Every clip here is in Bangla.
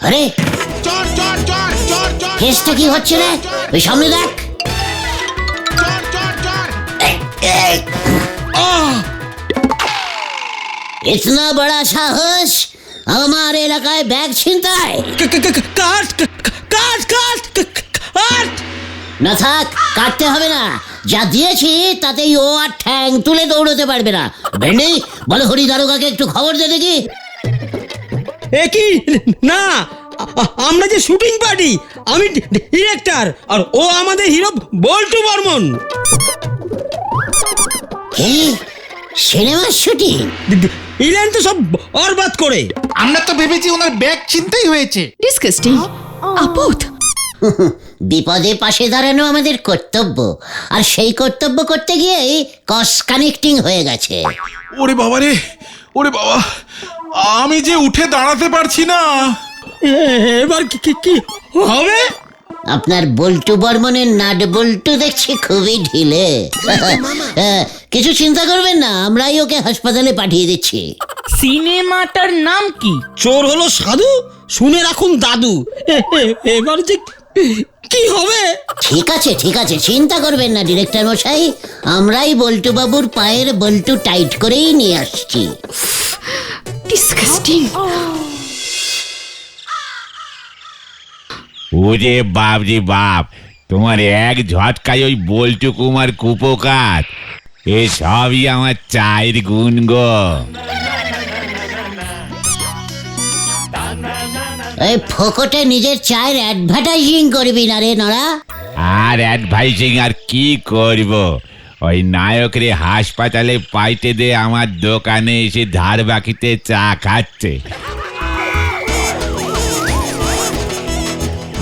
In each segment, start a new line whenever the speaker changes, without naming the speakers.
আরে
চোর চোর চোর চোর চোর
কেসটা কি হচ্ছে রে? ওই সামনে দেখ।
চোর চোর চোর
इतना बड़ा साहस हमारे এলাকায় ব্যাগ ছিনতাই।
কাট কাট কাট কাট।
না থাক, কাটতে হবে না। যা দিয়েছি তাতেই ও আর ঠ্যাং তুলে দৌড়তে পারবে না। ভেন্ডি বলো হরি দারোগাকে একটু খবর দে দেখি।
এ কি না, আমরা যে শুটিং পার্টি, আমি ডিরেক্টর আর ও আমাদের হিরো বল্টু বর্মন।
কি সিনেমার শুটিং?
ইলেন তো সব বরবাদ করে।
আমরা তো ভেবেছি ওনার ব্যাগ ছিনতাই হয়েছে।
ডিসকাস্টিং, আপদ।
বিপদে পাশে দাঁড়ানো আমাদের কর্তব্য, আর সেই কর্তব্য করতে গিয়েই কস কানেক্টিং হয়ে গেছে।
ওরে বাবা রে, ওরে বাবা, আমি যে উঠে দাঁড়াতে পারছি না।
এবার কি কি হবে?
আপনার বল্টু বর্মনের নাট বল্টু দেখছি খুবই ঢিলে। কিছু চিন্তা করবেন না, আমরাই ওকে হাসপাতালে পাঠিয়ে দিচ্ছি।
সিনেমাটার নাম কি?
চোর হলো সাধু, শুনে রাখুন দাদু। এবার যে কি হবে?
ঠিক আছে ঠিক আছে, চিন্তা করবেন না ডিরেক্টর মশাই, আমরাই বল্টু বাবুর পায়ের বল্টু টাইট করেই নিয়ে আসছি।
ডিসকাস্টিং।
ওরে বাপ রে বাপ, তোমার এক ঝটকায় ওই বল্টু কুমার কুপোকাত, এ সবই আমার চায়ের গুণ গো।
এই ফোকটে নিজের চায়ের অ্যাডভার্টাইজিং করবি না রে নড়া।
আর অ্যাডভাইসিং আর কি করব, ওই নায়করে হাসপাতালে পাইতে দে আমার দোকানে এসে ধার বাকিতে চা খাচ্ছে।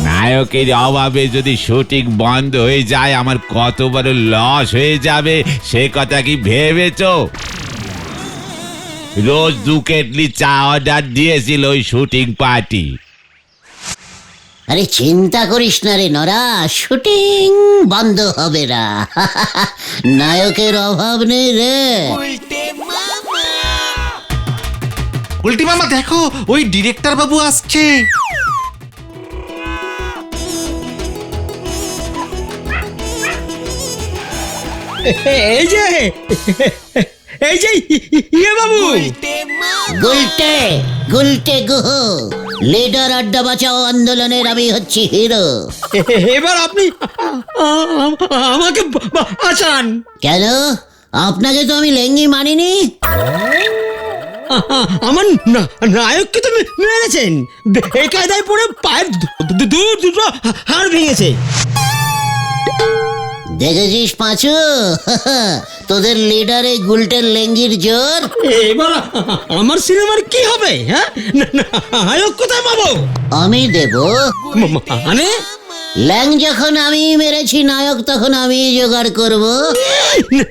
নায়কের অভাবে যদি শুটিং বন্ধ হয়ে যায় আমার কত বড় লস হয়ে যাবে সে কথা কি ভেবেছো? রোজ 2 কেটলি চা অর্ডার দিয়েছিল ওই শুটিং পার্টি।
আরে চিন্তা করিস না রে নরা, শুটিং বন্ধ হবে না। নায়কের অভাব নেই রে।
উল্টি মামা দেখো, ওই ডিরেক্টর বাবু আসছে।
এই যে এই যে ইয়ে বাবু।
গুলটে গুলটে গুহ, লিডার আড্ডা বাঁচাও আন্দোলনের আমি হচ্ছি হিরো।
এবার আপনি আমাকে বাঁচান।
কেন? আপনাকে তো আমি লেঙ্গি মানিনি।
আমার নায়ককে তো মেরেছেন, বেকায়দায় পড়ে পায়ের দুটো হাড় ভেঙেছে।
দেখেছিস পাঁচু, তোদের লিডার এই গুলটের লেঙ্গির জোর।
এবার আমার সিনেমার কি হবে? হ্যাঁ, নায়ক কোথায় পাবো?
আমি দেব।
মানে
ল্যাং যখন আমি মেরেছি, নায়ক তখন আমি জোগাড় করব।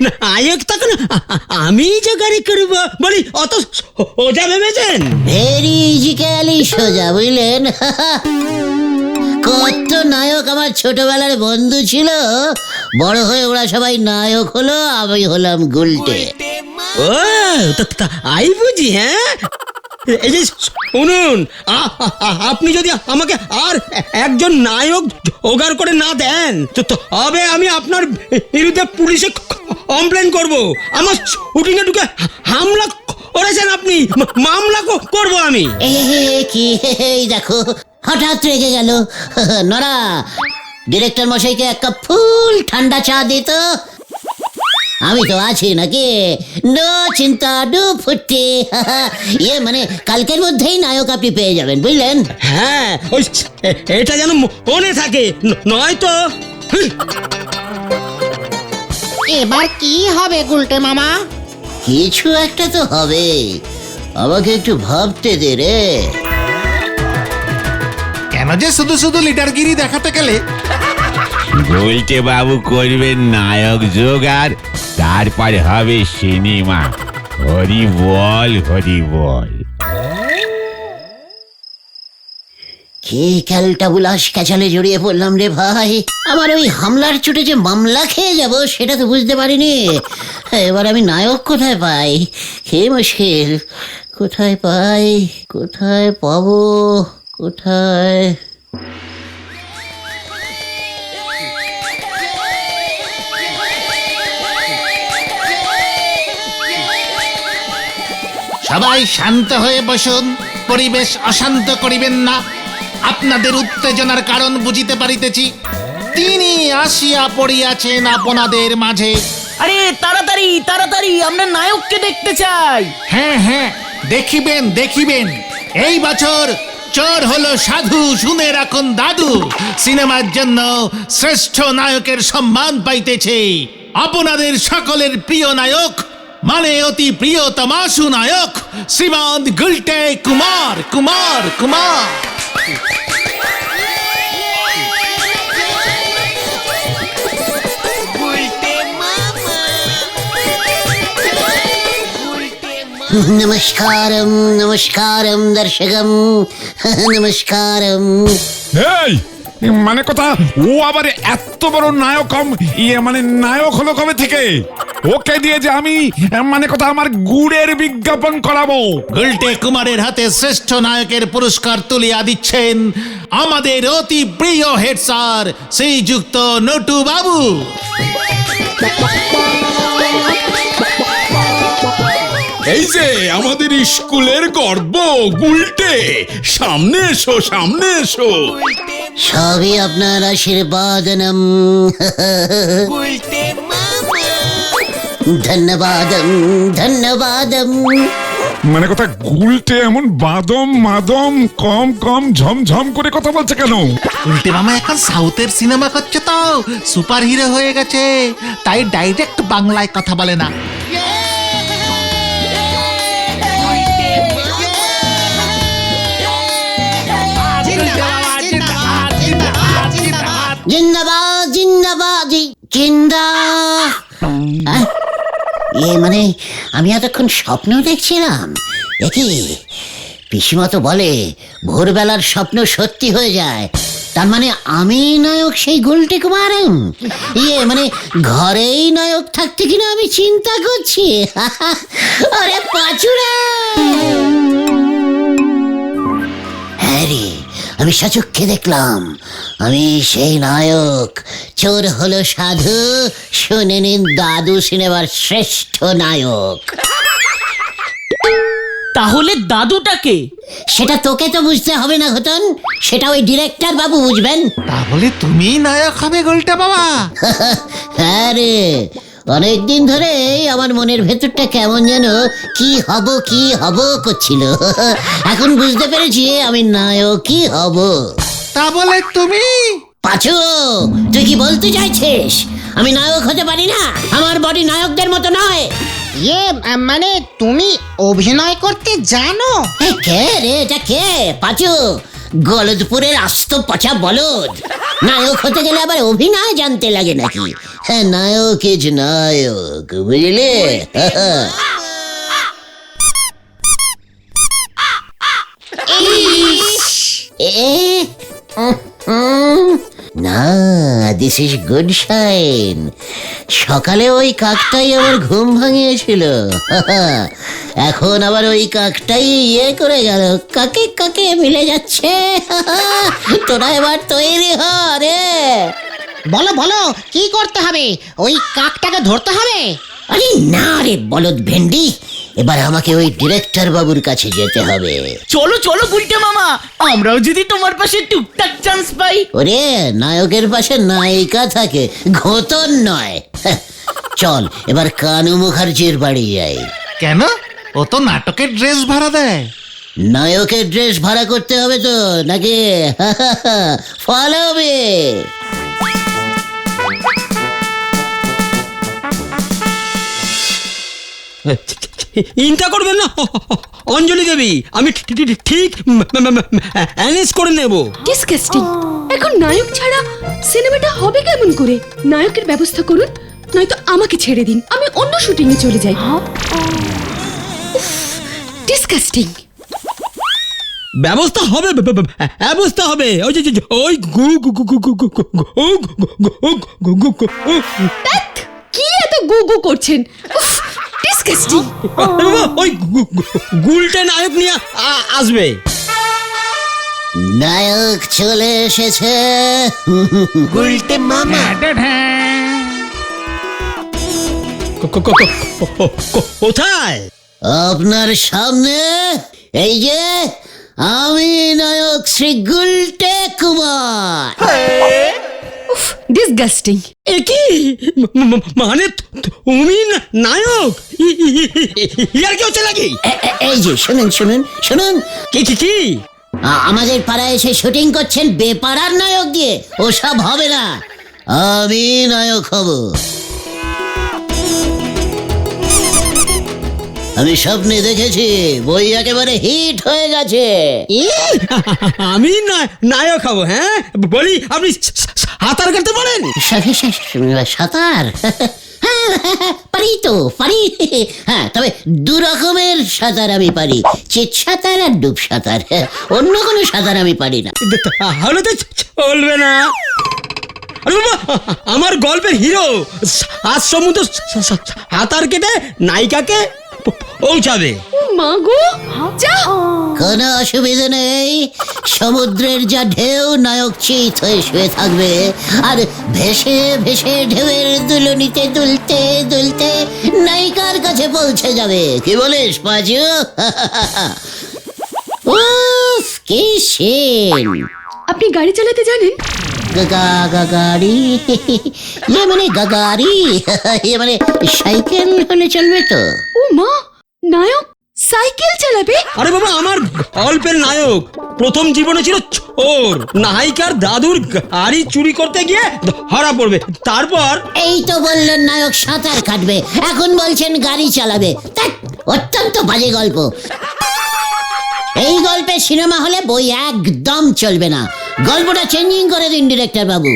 নায়ক তখন আমি জোগাড়ি করবো বলি, অত সোজা ভেবেছেন?
ভেরি ইজিক্যালি সোজা, বুঝলেন? কত নায়ক আমার ছোটবেলার বন্ধু ছিল, বড় হয়ে ওরা সবাই নায়ক হলো, আমি হলাম গুলটে।
ও আই বুঝি। হ্যাঁ, এই যে শুনুন, আপনি যদি আমাকে আর একজন নায়ক জোগাড় করে না দেন তবে আমি আপনার বিরুদ্ধে পুলিশে কমপ্লেন করব। আমার শুটিংয়ে ঢুকে হামলা করেছেন আপনি, মামলা করব আমি।
কি এই দেখো, হঠাৎ রেগে গেল। নরা, ডিরেক্টর মশাইকে এক কাপ ফুল ঠান্ডা চা দিত। আমি তো আছি নাকি? নো চিন্তা, ডু ফুটি। ইয়ে মানে কালকের মধ্যেই নায়ক আপনি পেয়ে যাবেন, বুঝলেন?
হ্যাঁ, ওই এটা যেন মনে থাকে, নয়তো।
এবার কি হবে গুলটে মামা?
কিছু একটা তো হবে, আমাকে একটু ভাবতে দে রে।
কেন যে শুধু শুধু লিডারগিরি দেখাতে গেলে?
বলতে বাবু করবেন নায়ক জোগাড়, তারপর হবে সিনেমা। হরি বল হরি বল।
কি ক্যালটাবুলাস ক্যাচালে জড়িয়ে পড়লাম রে ভাই। আমার ওই হামলার চোটে যে মামলা খেয়ে যাব সেটা তো বুঝতে পারিনি। এবার আমি নায়ক কোথায় পাই? কি মুশকিল, কোথায় পাই, কোথায় পাবো? কোথায়?
সবাই শান্ত হয়ে বসুন, পরিবেশ অশান্ত করিবেন না। আপনাদের উত্তেজনার কারণ বুঝিতে পারিতেছি। তিনি আসিয়া পড়িয়াছেন আপনাদের মাঝে।
আরে তাড়াতাড়ি তাড়াতাড়ি, আমরা নায়ককে দেখতে চাই।
হ্যাঁ হ্যাঁ, দেখিবেন দেখিবেন। এই বছর চোর হলো সাধু, শুনে রাখুন দাদু। সিনেমার জন্য শ্রেষ্ঠ নায়কের সম্মান পাইতেছে আপনাদের সকলের প্রিয় নায়ক, মানে অতি প্রিয় তমাশু নায়ক শ্রীমান গুলটে কুমার কুমার কুমার।
নমস্কারম নমস্কারম দর্শকম নমস্কারম।
এই মানে কথা, ও আবার এত বড় নায়ক মানে নায়ক হলো কবে থেকে? ওকে দিয়ে যে আমি মানে কথা আমার গুড়ের বিজ্ঞাপন করাবো।
গুলটে কুমারের হাতে শ্রেষ্ঠ নায়কের পুরস্কার তুলিয়া দিচ্ছেন আমাদের অতি প্রিয় হেড স্যার শ্রীযুক্ত নটু বাবু।
এই যে আমাদের স্কুলের গর্ব গুলটে, সামনে এসো সামনে এসো।
সবই আপনার আশীর্বাদনম। ধন্যবাদম ধন্যবাদম।
মানে কথা, গুলটে এমন বাদম মাদম কম কম ঝমঝম করে কথা বলছে কেন?
গুলটে মামা এখন সাউথের সিনেমা করছে তো, সুপার হিরো হয়ে গেছে, তাই ডাইরেক্ট বাংলায় কথা বলে না।
জিন্দাবাদ জিন্দাবাদ জিন্দা। মানে আমি এতক্ষণ স্বপ্ন দেখছিলাম। দেখি পিসিমা তো বলে ভোরবেলার স্বপ্ন সত্যি হয়ে যায়। তার মানে আমি নায়ক সেই গুলটে কুমার। মানে ঘরেই নায়ক থাকতে কিনা আমি চিন্তা করছি। আরে পাচুরা, হ্যাঁ রে, আমি সচক্ষে দেখলাম আমি সেই নায়ক। চোর হলো সাধু, শুনে নিন দাদু সিনেমার শ্রেষ্ঠ নায়ক।
তাহলে দাদুটাকে?
সেটা তোকে তো বুঝতে হবে না ঘটন, সেটা ওই ডিরেক্টর বাবু বুঝবেন।
তাহলে তুমি নায়ক হবে গুলটে বাবা?
হ্যাঁ রে, অনেকদিন ধরে আমার মনের ভেতরটা কেমন যেন কি হব করছিল। এখন বুঝতে পেরেছি আমি নায়কই হব।
তা বলে তুমি?
পাচু, তুই কি বলতে চাইছিস আমি নায়ক হতে পারি না? আমার বডি নায়কদের মতো নয়।
মানে তুমি অভিনয় করতে জানো?
কে রে এটা? কে? পাচু, গলদপুরের আস্ত পচা বলদ। নায়ক হতে গেলে আবার অভিনয় জানতে লাগে নাকি? হ্যাঁ, নায়ক ইজ নায়ক, বুঝলে? না, দিস ইজ গুড সাইন। সকালে ওই কাকটাই আমার ঘুম ভাঙিয়েছিল, এখন আবার ওই কাকটাই করে গেল। কাকে কাকে মিলে যাচ্ছে। তোরা এবার তৈরি হ রে।
বলো বলো, কি করতে হবে? ওই কাকটাকে ধরতে হবে?
আরে না রে বলদ ভেন্ডি, এবার আমাকে ওই ডিরেক্টর বাবুর কাছে যেতে হবে।
চলো চলো গুলটে মামা, আমরাও যদি তোমার পাশে টুকটাক চান্স পাই।
ওরে, নায়কের পাশে নায়িকা থাকে, ঘোতন নয়। চল এবার কানু মুখার্জির বাড়ি যাই।
কেন? ও তো নাটকের ড্রেস ভাড়া দেয়।
নায়কের ড্রেস ভাড়া করতে হবে তো নাকি? Follow me.
চিন্তা করবেন না অঞ্জলি দেবী, আমি ঠিক ম্যানেজ করে নেব।
ডিসকাস্টিং। এখন নায়ক ছাড়া সিনেমাটা হবে কেমন করে? নায়কের ব্যবস্থা করুন, নয়তো আমাকে ছেড়ে দিন, আমি অন্য শুটিং এ চলে যাই। ডিসকাস্টিং।
ব্যবস্থা হবে, ব্যবস্থা হবে। ওই যে ওই
কি এত গু গু করছেন? ডিসকাস্টিং।
ওই গুলটে নায়ক নিয়ে আসবে।
নায়ক চলে এসেছে।
কোথায়?
আপনার সামনে এই যে আমি নায়ক শ্রী গুলটে কুমার।
ডিসগাস্টিং।
এ কি মানে তুমি নায়ক? ইয়ার কি হচ্ছে নাকি?
এই যে শুনুন শুনুন শুনুন,
কি কি কি?
আমাদের পাড়ায় এসে শুটিং করছেন বেপাড়ার নায়ক দিয়ে, ওসব হবে না, আমি নায়ক হব। আমি স্বপ্নে দেখেছি, বই একেবারে হিট হয়ে গেছে।
আমি নায়ক হব? হ্যাঁ বলি, আপনি সাঁতার কাটতে পারেন?
সাঁতার? পারি তো পারি, হ্যাঁ, তবে দু রকমের সাঁতার আমি পারি, চিত সাঁতার আর ডুব সাঁতার, অন্য কোনো সাঁতার আমি পারি না।
তাহলে তো চলবে না। আরে বাবা, আমার গল্পের হিরো আজ সমুদ্র সাঁতার কেটে নায়িকাকে পৌঁছাবে।
মা গো, যা।
কোনো অসুবিধা নেই, সমুদ্রের যা ঢেউ নায়ক চিত হয়ে শুয়ে থাকবে, আর ভেসে ভেসে ঢেউয়ের দুলনিতে দুলতে দুলতে নায়িকার কাছে পৌঁছে যাবে। কি বলিস পাজু? উফ, কি সিন!
আপনি গাড়ি চালাতে জানেন?
গাড়ি? মানে গাড়ি, মানে সাইকেল হলে চলবে তো?
ও মা, নায়ক সাইকেল চালাবে?
আরে বাবা, আমার গল্পের নায়ক প্রথম জীবনে ছিল চোর, নায়িকার দাদুর গাড়ি চুরি করতে গিয়ে ধরা পড়বে, তারপর
এই তো বললেন নায়ক সাঁতার কাটবে, এখন বলছেন গাড়ি চালাবে। ধ্যাৎ, অত্যন্ত বাজে গল্প। এই গল্পে সিনেমা হলে বই একদম চলবে না, গল্পটা চেঞ্জিং করে দিন ডিরেক্টর বাবু।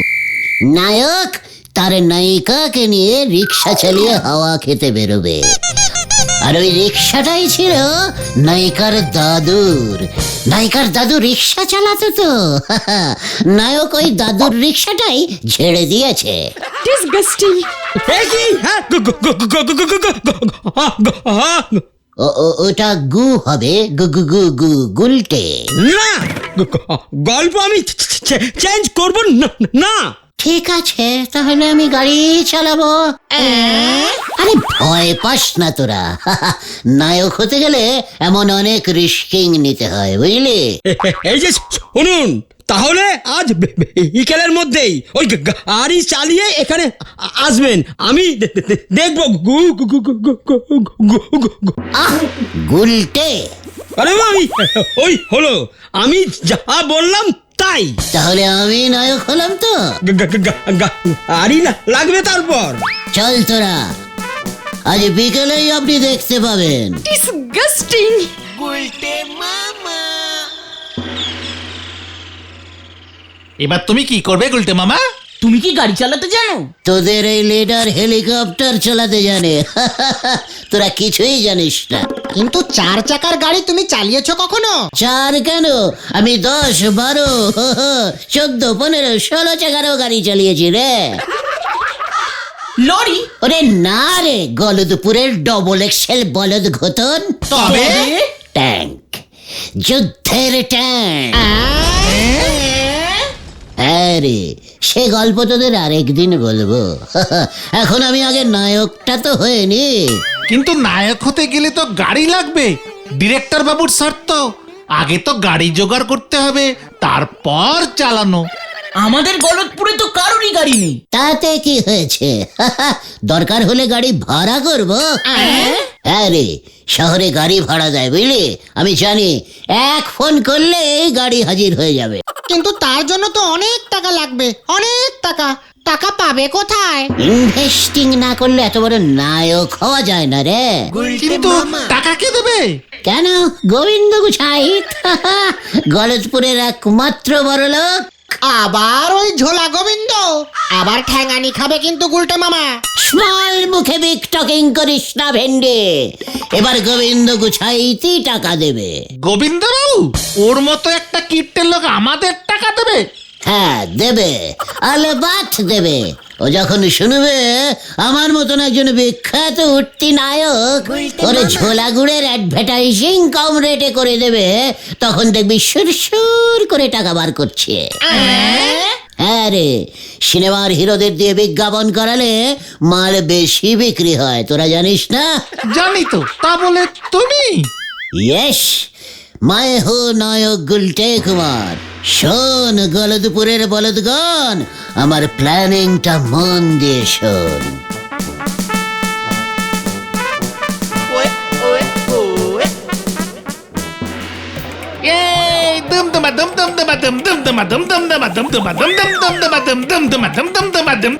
নায়ক তার নায়িকাকে নিয়ে রিক্সা চালিয়ে হাওয়া খেতে বেরোবে, আর ওই রিক্সাটাই ছিল নায়িকার দাদুর। নায়িকার দাদু রিক্সা চালাতো তো, নায়ক ওই দাদুর রিক্সাটাই ঝেড়ে দিয়েছে।
ডিসগাস্টিং।
হ্যাঁ
ওটা গু হবে, গু গু গু গু গুলটে।
না, গল্প আমি চেঞ্জ করব না।
ঠিক আছে, তাহলে আমি গাড়ি চালাবো। আরে ভয় পাস না তোরা, নায়ক হতে গেলে এমন অনেক রিস্কিং নিতে হয়, বুঝলি?
এই যে শুনুন, তাহলে আজ বিকেলের মধ্যেই ওই গাড়ি চালিয়ে এখানে আসবেন, আমি দেখবো।
গুলটে?
আরে ওই হলো, আমি যা বললাম তাই।
তাহলে আমি নায়ক হলাম তো?
গাড়ি লাগবে তারপর।
চল তোরা, আজ বিকেলেই আপনি দেখতে পাবেন।
ডিসগাস্টিং।
এবার তুমি কি করবে গুলটে মামা?
তুমি কি গাড়ি চালাতে জানো?
তোদের এই লিডার হেলিকপ্টার চালাতে জানে, তোরা কিছুই জানিস না।
কিন্তু 4 চাকার গাড়ি তুমি চালিয়েছো কখনো?
4 কেন, আমি 10, 12, 14, 15, 16 চাকারও গাড়ি চালিয়েছি রে।
লরি?
ওরে না রে, গলদপুরের ডবল এক্সেল বলদ ঘতন।
তবে
ট্যাঙ্ক, যুদ্ধের ট্যাঙ্ক। হ্যাঁ রে, সে গল্প তোদের আরেকদিন বলবো, এখন আমি আগে নায়কটা তো হয়নি।
কিন্তু নায়ক হতে গেলে তো গাড়ি লাগবে, ডিরেক্টর বাবুর শর্ত। আগে তো গাড়ি জোগাড় করতে হবে, তারপর চালানো।
আমাদের গলতপুরে তো কারোরই গাড়ি নেই।
তাতে কি হয়েছে, দরকার হলে গাড়ি ভাড়া করবো। হ্যাঁ রে, শহরে গাড়ি ভাড়া দেয় বুঝলি, আমি জানি, এক ফোন করলে গাড়ি হাজির হয়ে যাবে।
কিন্তু তার জন্য তো অনেক টাকা লাগবে, অনেক টাকা। টাকা পাবে কোথায়?
ইনভেস্টিং না করলে এত বড় নায়ক হওয়া যায় না রে।
কিন্তু টাকা কে দেবে?
কেন, গোবিন্দ গুছাইত, গলতপুরের একমাত্র বড় লোক।
আবার ওই ঝোলা গোবিন্দ? আবার ঠ্যাঙানি খাবে কিন্তু গুলটে মামা।
স্মল মুখে বিগ টকিং করিস না ভেন্ডে, এবার গোবিন্দ গুছাইতি টাকা দেবে।
গোবিন্দ বাবু? ওর মতো একটা কিপ্টের লোক আমাদের টাকা দেবে?
হ্যাঁ দেবে, আলবাত দেবে। ও যখন শুনবে আমার মতন একজন বিখ্যাত উঠতি নায়ক ওরে ঝোলা গুড়ের অ্যাডভার্টাইজিং কম রেটে করে দেবে, তখন দেখবি সুর করে টাকা বার করছে। হ্যাঁ রে, সিনেমার হিরোদের দিয়ে বিজ্ঞাপন করালে মাল বেশি বিক্রি হয়, তোরা জানিস না?
জানি তো, তা বলে তুমি?
यस, मैं हूँ नायक गुलटे कुमार। শোন গলদপুরের বলদগণ, আমার প্ল্যানিংটা মন দিয়ে শোন।
এই দুমদুমা দুমদুমদুমা দুমদুমদুমা দুমদুমদুমা দুমদুমা দুমদুমদুমদুমা দুমদুমদুমা দুমদুমদুমা দুম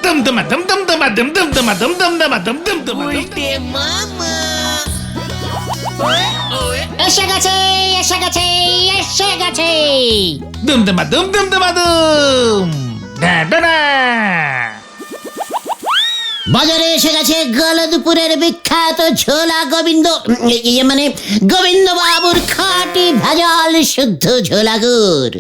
দুমদুমা দুমদুমদুমা দুমদুমদুমা দুমদুমদুমা দুমদুমদুমা
এসে গেছে এসে গেছে এসে গেছে।
দুমদুমা দুমদুমদুমা দুম
বাজারে এসে গেছে গলদপুরের বিখ্যাত ঝোলা গোবিন্দ, মানে গোবিন্দ বাবুর খাঁটি ভেজাল শুদ্ধ ঝোলা গুড়।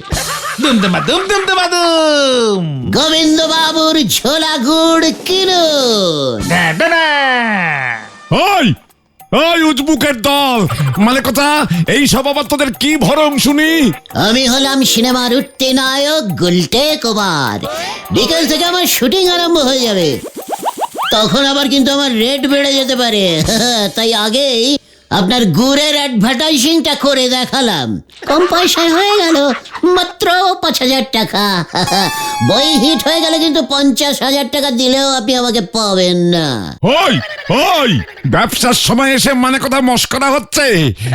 দুমদুমা দুমদুমদুমা দুম
গোবিন্দ বাবুর ঝোলা গুড় কিনুন।
ওই ওই উজবুকের দল, মানে কথা এই সব আবার তোদের কি ভরম শুনি?
আমি হলাম সিনেমার উঠতে নায়ক গুলটে কুমার। বিকেল থেকে আমার শুটিং আরম্ভ হয়ে যাবে, তখন আবার কিন্তু আমার রেট বেড়ে যেতে পারে। তাই আগেই আপনার গুড়ের অ্যাডভার্টাইজিংটা করে দেখালাম। কম পয়সায় হয়ে গেল, মাত্র 5,000 টাকা। বই হিট হয়ে গেলে কিন্তু 50,000 টাকা দিলেও আপনি আমাকে পাবেন না।
ওই ওই ব্যবসার সময় এসে মানে কথা মস্করা হচ্ছে?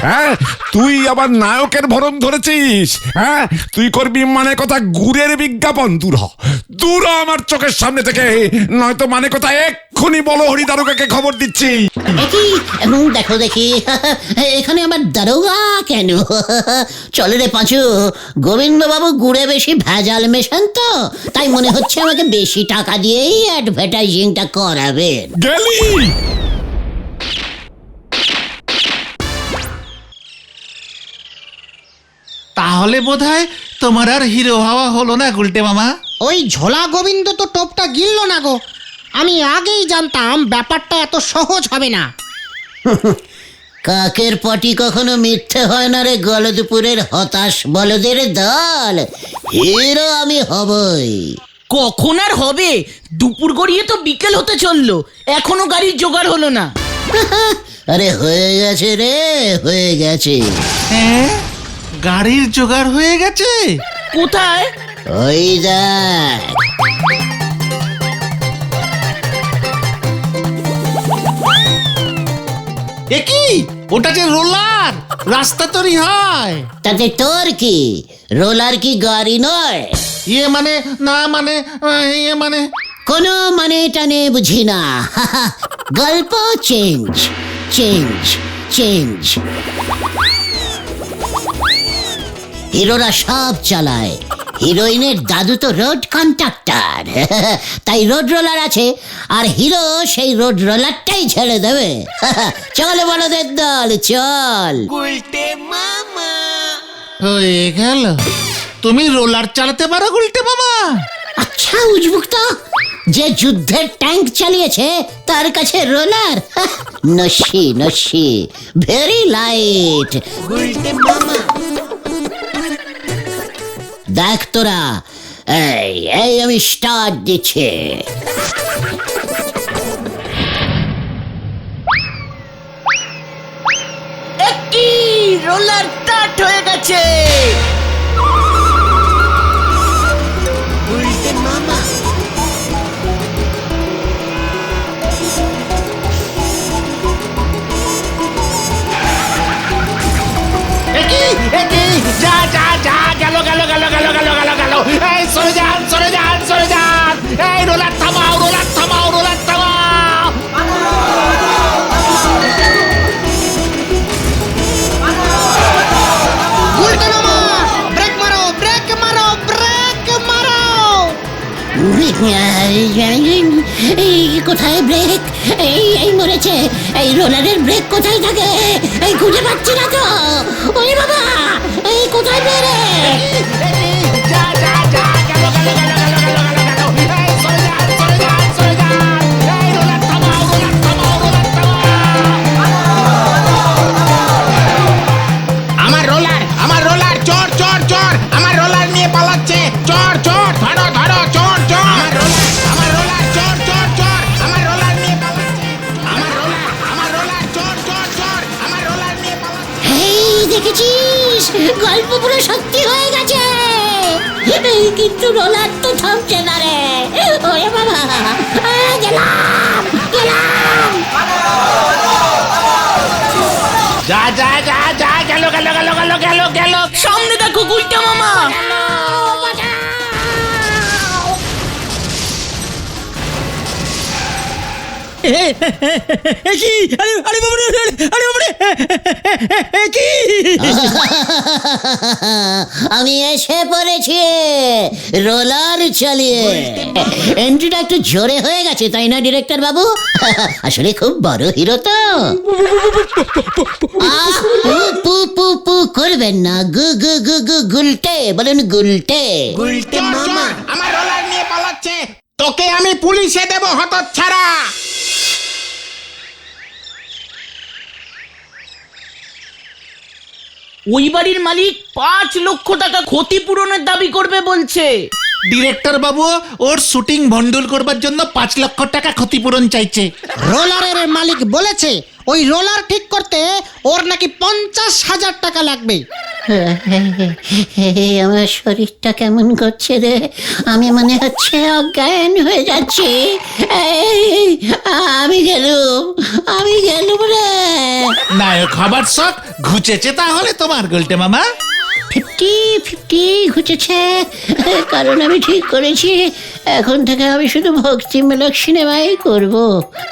হ্যাঁ, তুই আবার নায়কের ভরম ধরেছিস? হ্যাঁ, তুই করবি মানে কথা গুড়ের বিজ্ঞাপন? দূর হ, দূর হ আমার চোখের সামনে থেকে, নয়তো মানে কথা এক্ষুনি বলো হরিদারুকাকে খবর দিচ্ছি।
দেখি দেখো দেখি, এখানে আমার দারোগা কেন? চলে রে পাঁচু, গোবিন্দ বাবু গুড়ে বেশি ভেজাল মেশান তো, তাই মনে হচ্ছে আমাকে বেশি টাকা দিয়েই অ্যাডভার্টাইজিংটা করাবেন।
গেলি
তাহলে বোধহয় তোমার আর হিরো হওয়া হলো না গুলটে মামা।
ওই ঝোলা গোবিন্দ তো টোপটা গিললো না গো। আমি আগেই জানতাম ব্যাপারটা এত সহজ হবে না।
কাকের পটি কখনো মিথ্যে হয় না রে গলদপুরের হতাশ বলদের দল। হিরো আমি হবই।
কখন আর হবে? দুপুর গড়িয়ে তো বিকেল হতে চললো, এখনো গাড়ির জোগাড় হলো না।
আরে হয়ে গেছে রে, হয়ে গেছে।
হ্যাঁ, গাড়ির জোগাড় হয়ে গেছে।
কোথায়?
ওই দেখ।
এ কি, ওটা যে রোলার, রাস্তা তৈরি হয়।
তাতে তোর কি? রোলার কি গাড়ি নয়?
ইয়ে মানে না, মানে ইয়ে মানে
কোনো মানে টানে বুঝি না। গল্প চেঞ্জ চেঞ্জ চেঞ্জ। হিরোরা সব চালায়, হিরোইনের দাদু তো রোড কন্ট্রাক্টর, তাই রোড রোলার আছে, আর হিরো সেই রোড রোলারটাই ছেড়ে দেবে। চল বলদের দল চল।
হয়ে গেল। তুমি রোলার চালাতে পারো গুলটে মামা?
আচ্ছা উজবুকটা, যে যুদ্ধের ট্যাঙ্ক চালিয়েছে তার কাছে রোলার? নস্যি নস্যি, ভেরি লাইট। দেখ তোরা, এই এই আমি স্টার্ট দিচ্ছি।
একটি রোলার স্টার্ট হয়ে গেছে।
যা যা যা, গেল গেল গেল গেল গেল গেল গেল। এই সরে যান সরে যান সরে যান। এই রোলার থামাও রোলার থামাও রোলার থামাও।
উল্টে মামা, ব্রেক মারো ব্রেক মারো ব্রেক মারো।
এই কোথায় ব্রেক? এই এই মরেছে। এই রোলারের ব্রেক কোথায় থাকে? এই খুঁজে পাচ্ছি না তো। ওই বাবা, এই কোথায় ব্রেক? গল্প পুরো সত্যি হয়ে গেছে। কিন্তু রোলার তো থামছে না রে। ওরে বাবা, গেলাম গেলাম।
যা যা যা যা গেল গেল গেল গেল গেল গেল
সামনে দেখো গুলটা মামা।
কি আরে আরে বাবা রে, আরে বাবা রে, কি
আমি এসে পড়েছি রোলার চালিয়ে। এন্ট্রিটা একটু জোরে হয়ে গেছে তাই না ডিরেক্টর বাবু? আসলে খুব বড় হিরো তো। পু পু পু পু করবেন না, গু গু গু গু গুলটে বলুন, গুলটে।
আমার রোলার নিয়ে পালাচ্ছে, তোকে আমি পুলিশে দেব হতচ্ছাড়া।
ওই বাড়ির মালিক 5 লক্ষ টাকা ক্ষতিপূরণের দাবি করবে বলছে।
ডিরেক্টর বাবু ওর শুটিং ভন্ডুল করবার জন্য 5 লক্ষ টাকা ক্ষতিপূরণ চাইছে।
রোলারের মালিক বলেছে ওই রোলার ঠিক করতে ওর নাকি 50,000 টাকা লাগবে।
আমার শরীরটা কেমন করছে রে, আমি মনে হচ্ছে অজ্ঞান হয়ে যাচ্ছি। আমি গেলুম রে।
নায়ক হবার শখ ঘুচেছে তাহলে তোমার গুলটে মামা।
50-50 ঘুচেছে, কারণ আমি ঠিক করেছি এখন থেকে আমি শুধু ভক্তিমূলক সিনেমাই করব,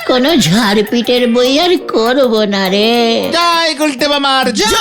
কোনো ঝাড়পিটের বই আর করব না রে।
জয় গুলটে মামার জয়।